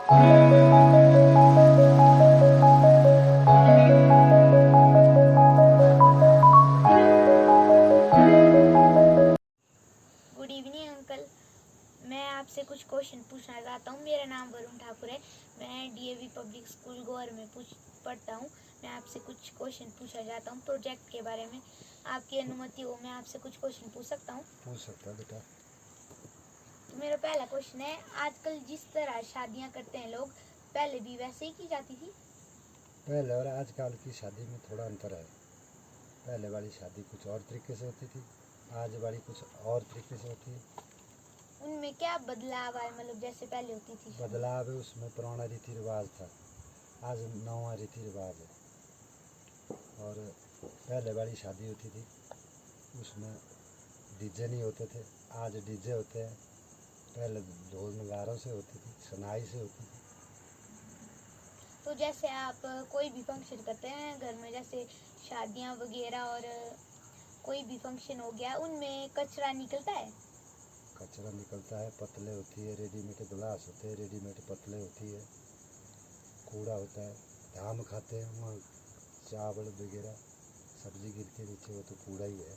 Good evening uncle, मैं आपसे कुछ क्वेश्चन पूछना चाहता हूँ। मेरा नाम वरुण ठाकुर है, मैं डीएवी पब्लिक स्कूल गोवर में पढ़ता हूँ। मैं आपसे कुछ क्वेश्चन पूछना चाहता हूँ प्रोजेक्ट के बारे में। आपकी अनुमति हो मैं आपसे कुछ क्वेश्चन पूछ सकता हूँ? पूछ सकता है बेटा। तो मेरा पहला क्वेश्चन है, आजकल जिस तरह शादियाँ करते हैं लोग, पहले भी वैसे ही की जाती थी? पहले और आजकल की शादी में थोड़ा अंतर है। पहले वाली शादी कुछ और तरीके से होती थी, आज वाली कुछ और तरीके से होती है। उनमें क्या बदलाव आए, मतलब जैसे पहले होती थी? बदलाव है उसमें, पुराना रीति रिवाज था, आज नवा रीति रिवाज है। और पहले वाली शादी होती थी उसमें डीजे नहीं होते थे, आज डीजे होते हैं। पहले ढोल नगारों से होती थी, शनाई से होती थी। तो जैसे आप कोई भी फंक्शन करते हैं घर में, जैसे शादियाँ वगैरह और कोई भी फंक्शन हो गया, उनमें कचरा निकलता है? कचरा निकलता है, पतले होती है, रेडीमेड गिलास होते हैं, रेडीमेड पतले होती है, कूड़ा होता है। धाम खाते हैं वहाँ चावल वगैरह सब्जी गिरती नीचे, वो तो कूड़ा ही है।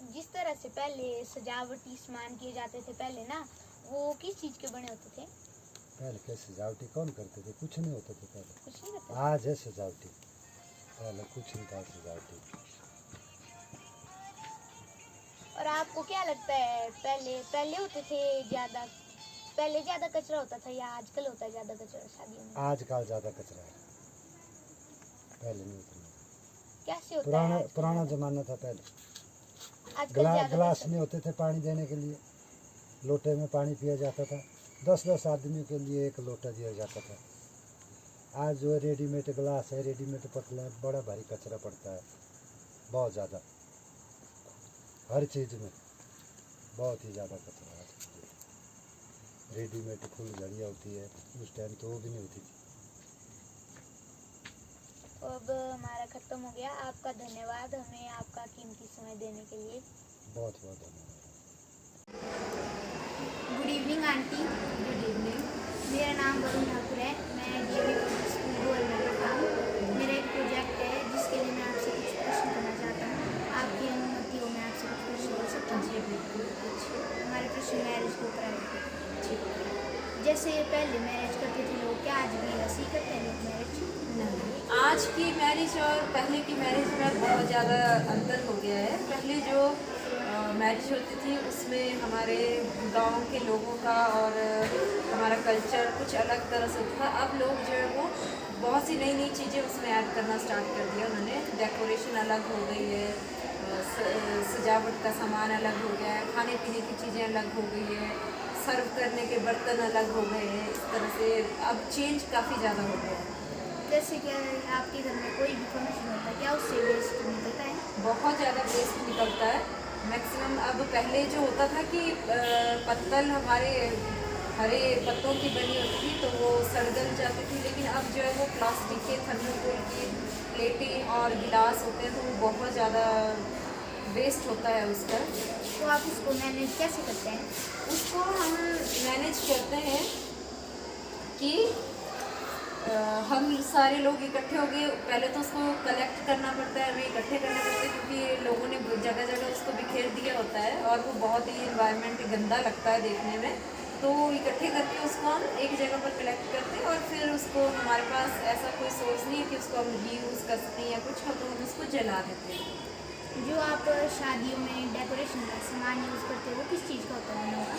जिस तरह से पहले सजावटी सामान किए जाते थे पहले ना, वो किस चीज़ के बने होते थे? पहले के सजावटी कौन करते थे? कुछ नहीं होते थे पहले। कुछ नहीं होता? आज है सजावटी, पहले कुछ नहीं था सजावटी। और आपको क्या लगता है, पहले होते थे ज़्यादा, पहले ज़्यादा कचरा होता था या आजकल होता है ज़्यादा कचरा शादियों में? आजकल ज़्यादा कचरा है, पहले नहीं उतना। कैसे होता है? पुराना ज़माना था पहले। आजकल गिलास नहीं होते थे पानी देने के लिए, लोटे में पानी पिया जाता था। 10-10 आदमियों के लिए एक लोटा दिया जाता था। आज जो है रेडीमेड गिलास है, रेडीमेड पतला है, बड़ा भारी कचरा पड़ता है, बहुत ज़्यादा। हर चीज़ में बहुत ही ज़्यादा कचरा है। रेडीमेड फुल घड़ियाँ होती है, उस टाइम तो वो भी नहीं होती थी। अब हमारा ख़त्म हो गया। आपका धन्यवाद हमें आपका कीमती समय देने के लिए। बहुत बहुत धन्यवाद। Good evening aunty. Good evening. मेरा नाम वरुण ठाकुर है, मैं डीएवी पब्लिक स्कूल गोवर में पढ़ता हूँ। मेरा एक प्रोजेक्ट है जिसके लिए मैं आपसे कुछ प्रश्न करना चाहता हूँ। आपकी अनुमति हो मैं आपसे कुछ प्रश्न कर सकता हूँ? जी बिल्कुल। हमारे प्रश्न मैरिज के ऊपर है। ठीक है। जैसे पहले मैरिज करते थे लोग, क्या आज भी वैसे ही करते हैं लोग मैरिज? नहीं, आज की मैरिज और पहले की मैरिज में बहुत ज़्यादा अंतर हो गया है। पहले जो मैरिज होती थी उसमें हमारे गांव के लोगों का और हमारा कल्चर कुछ अलग तरह से था। अब लोग जो है वो बहुत सी नई नई चीज़ें उसमें ऐड करना स्टार्ट कर दिया उन्होंने। डेकोरेशन अलग हो गई है, सजावट का सामान अलग हो गया है, खाने पीने की चीज़ें अलग हो गई है, सर्व करने के बर्तन अलग हो गए हैं। इस तरह से अब चेंज काफ़ी ज़्यादा हो गया है। जैसे कि आपके घर में कोई भी फंक्शन होता है, क्या उससे वेस्ट निकलता है? बहुत ज़्यादा वेस्ट निकलता है मैक्सिमम। अब पहले जो होता था कि पत्तल हमारे हरे पत्तों की बनी होती थी तो वो सड़ गल जाती थी, लेकिन अब जो है वो प्लास्टिक के थर्मोकोल की प्लेटें और गिलास होते हैं तो वो बहुत ज़्यादा वेस्ट होता है उसका। तो आप उसको मैनेज कैसे करते हैं? उसको हम मैनेज करते हैं कि हम सारे लोग इकट्ठे हो गए। पहले तो उसको कलेक्ट करना पड़ता है, हमें इकट्ठे करने पड़ते हैं क्योंकि लोगों ने जगह जगह उसको बिखेर दिया होता है और वो बहुत ही इन्वायरमेंट गंदा लगता है देखने में। तो इकट्ठे करके उसको हम एक जगह पर कलेक्ट करते हैं और फिर उसको, हमारे पास ऐसा कोई सोर्स नहीं है कि उसको हम रीयूज़ कर सकते हैं या कुछ, तो हम उसको जला देते हैं। जो आप शादियों में डेकोरेशन का सामान यूज़ करते हो वो किस चीज़ का होता है बना हुआ?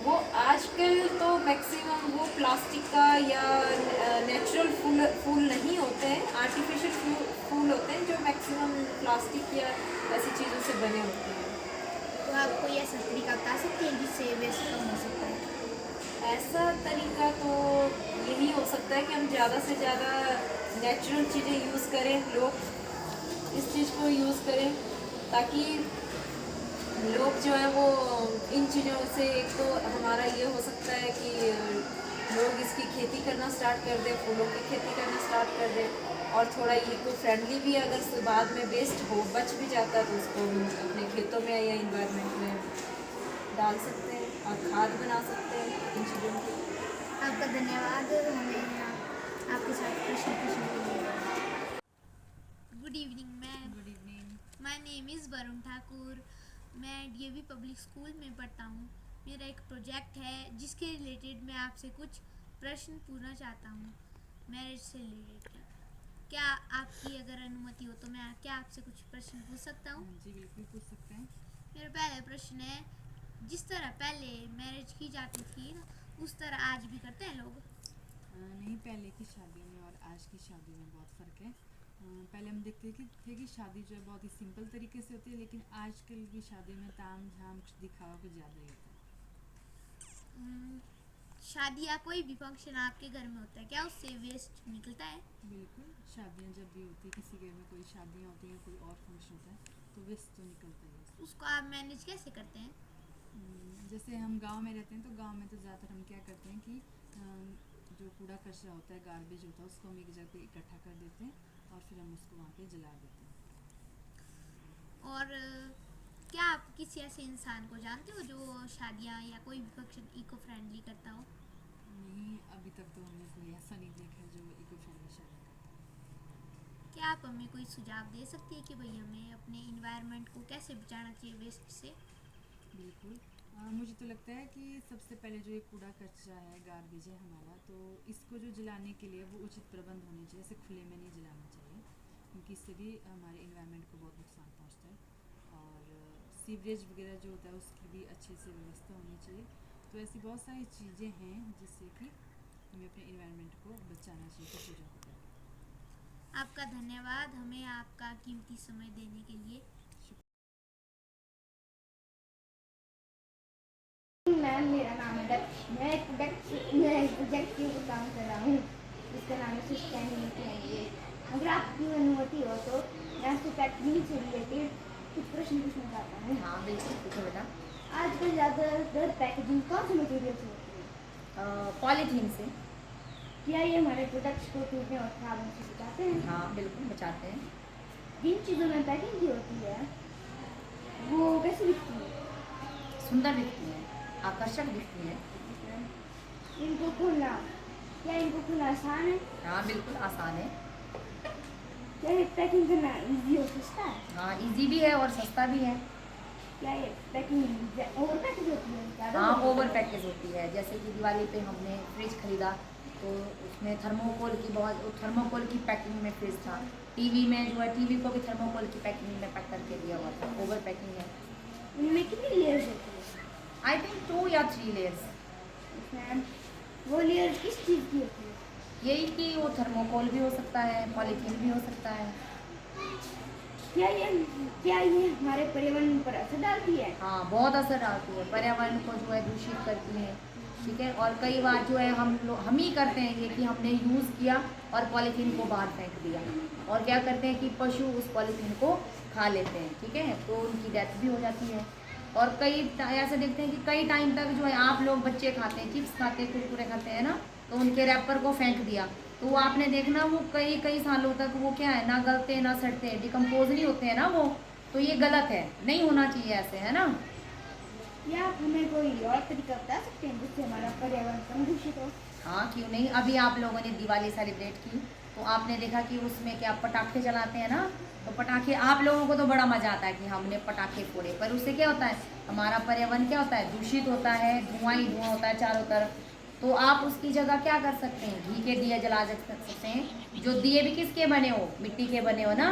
वो आजकल तो मैक्सिमम वो प्लास्टिक का या नेचुरल फूल नहीं होते हैं, आर्टिफिशियल फूल होते हैं जो मैक्सिमम प्लास्टिक या ऐसी चीज़ों से बने होते हैं। तो आप कोई ऐसा तरीका बता सकते हैं जिससे वेस्ट कम हो सकता है? ऐसा तरीका तो यही हो सकता है कि हम ज़्यादा से ज़्यादा नेचुरल चीज़ें यूज़ करें, लोग इस चीज़ को यूज़ करें ताकि लोग जो है वो इन चीज़ों से, एक तो हमारा ये हो सकता है कि लोग इसकी खेती करना स्टार्ट कर दें, फूलों की खेती करना स्टार्ट कर दें, और थोड़ा इको फ्रेंडली भी, अगर बाद में वेस्ट हो बच भी जाता है तो उसको हम अपने खेतों में या इन्वायरमेंट में डाल सकते हैं और खाद बना सकते हैं इन चीज़ों की। आपका धन्यवाद हमें आपके साथ प्रश्न पूछने के लिए। Good evening ma'am. Good evening. My name is Varun Thakur. मैं डीएवी पब्लिक स्कूल में पढ़ता हूँ। मेरा एक प्रोजेक्ट है जिसके रिलेटेड मैं आपसे कुछ प्रश्न पूछना चाहता हूँ, मैरिज से रिलेटेड। क्या आपकी अगर अनुमति हो तो मैं क्या आपसे कुछ प्रश्न पूछ सकता हूँ? जी बिल्कुल पूछ सकते हैं। मेरा पहला प्रश्न है, जिस तरह पहले मैरिज की जाती थी ना, उस तरह आज भी करते हैं लोग? नहीं, पहले की शादी में और आज की शादी में बहुत फ़र्क है। पहले हम देखते थे कि शादी जो है बहुत ही सिंपल तरीके से होती है, लेकिन आजकल की शादी में ताम झाम कुछ दिखावा कुछ ज़्यादा ही होता है। शादी या कोई भी फंक्शन आपके घर में होता है, क्या उससे वेस्ट निकलता है? बिल्कुल, शादियाँ जब भी होती है, किसी घर में कोई शादियाँ होती हैं, कोई और फंक्शन होता है, तो वेस्ट तो निकलता ही है। उसको आप मैनेज कैसे करते हैं? जैसे हम गांव में रहते हैं, तो गांव में तो ज़्यादातर हम क्या करते हैं कि जो कूड़ा कचरा होता है, गार्बेज होता है, उसको हम एक जगह पे इकट्ठा कर देते हैं और फिर हम उसको वहाँ पे जला देते हैं। और क्या आप किसी ऐसे इंसान को जानते हो जो शादियाँ या कोई भी फंक्शन इको फ्रेंडली करता हो? नहीं, अभी तक तो हमने कोई ऐसा नहीं देखा जो इको फ्रेंडली शादी करता है। क्या आप हमें कोई सुझाव दे सकती है कि भाई हमें अपने इन्वायरमेंट को कैसे बचाना चाहिए वेस्ट से? बिल्कुल, मुझे तो लगता है कि सबसे पहले जो ये कूड़ा कचरा है, गार्बेज है हमारा, तो इसको जो जलाने के लिए वो उचित प्रबंध होने चाहिए। ऐसे खुले में नहीं जलाना चाहिए, क्योंकि इससे भी हमारे इन्वायरमेंट को बहुत नुकसान पहुंचता है। और सीवरेज वगैरह जो होता है उसकी भी अच्छे से व्यवस्था होनी चाहिए। तो ऐसी बहुत सारी चीज़ें हैं जिससे कि हमें अपने इन्वायरमेंट को बचाना चाहिए कुछ चीज़ों को। आपका धन्यवाद हमें आपका कीमती समय देने के लिए। मैम, मेरा नाम है दक्ष। मैं एक प्रोजेक्ट के ऊपर काम कर रहा हूँ जिसका नाम है सस्टेनेबिलिटी। अगर आपकी अनुमति हो तो मैं आपसे पैकेजिंग से रिलेटेड कुछ प्रश्न पूछना चाहता हूँ। हाँ बिल्कुल, पूछो बेटा। आजकल ज़्यादातर पैकेजिंग कौन से मटेरियल से होती है? पॉलीथीन से। क्या ये हमारे प्रोडक्ट्स को टूटने और खराब होने से बचाते हैं? हाँ बिल्कुल बचाते हैं। जिन चीज़ों में पैकिंग की होती है वो कैसी दिखती है? सुंदर दिखती है, आकर्षक दिखती है। इनको खोलना, क्या इनको खोलना आसान है? हाँ बिल्कुल आसान है। क्या ये पैकिंग करना ईजी और सस्ता है? हाँ इजी भी है और सस्ता भी है। क्या ये पैकिंग ओवर पैकेज होती है? ज़्यादा हाँ बड़ी ओवर होती है? पैकेज होती है। जैसे कि दिवाली पे हमने फ्रिज खरीदा तो उसमें थर्मोकोल की पैकिंग में फ्रिज था। टीवी में जो है, टीवी को भी थर्मोकोल की पैकिंग में पैक करके दिया हुआ था। ओवर पैकिंग है। उनमें कितनी लेयर्स होती है? आई थिंक 2 या 3 लेयर्स। मैम, वो लेयर किस चीज़ की होती है? यही कि वो थर्मोकोल भी हो सकता है, पॉलीथीन भी हो सकता है। क्या ये हमारे पर्यावरण पर असर डालती है? हाँ बहुत असर डालती है, पर्यावरण को जो है दूषित करती है। ठीक है, और कई बार जो है हम ही करते हैं ये कि हमने यूज़ किया और पॉलीथीन को बाहर फेंक दिया, और क्या करते हैं कि पशु उस पॉलीथीन को खा लेते हैं। ठीक है, तो उनकी डेथ भी हो जाती है। और कई ऐसे देखते हैं कि कई टाइम तक जो है आप लोग बच्चे खाते हैं, चिप्स खाते हैं, कुरकुरे खाते हैं ना, तो उनके रैपर को फेंक दिया तो वो आपने देखना वो कई सालों तक वो क्या है, ना गलते ना सड़ते, डिकम्पोज नहीं होते हैं ना वो। तो ये गलत है, नहीं होना चाहिए ऐसे, है ना। क्या आप हमें कोई और तरीका बता सकते हैं जिससे हमारा पर्यावरण कम दूषित हो? हाँ क्यों नहीं। अभी आप लोगों ने दिवाली सेलिब्रेट की तो आपने देखा कि उसमें क्या पटाखे जलाते हैं ना, तो पटाखे आप लोगों को तो बड़ा मज़ा आता है कि हमने पटाखे फोड़े, पर उससे क्या होता है, हमारा पर्यावरण क्या होता है, दूषित होता है, धुआं ही धुआं होता है चारों तरफ। तो आप उसकी जगह क्या कर सकते हैं, घी के दिए जला सकते हैं। जो दिए भी किसके बने हो, मिट्टी के बने हो ना,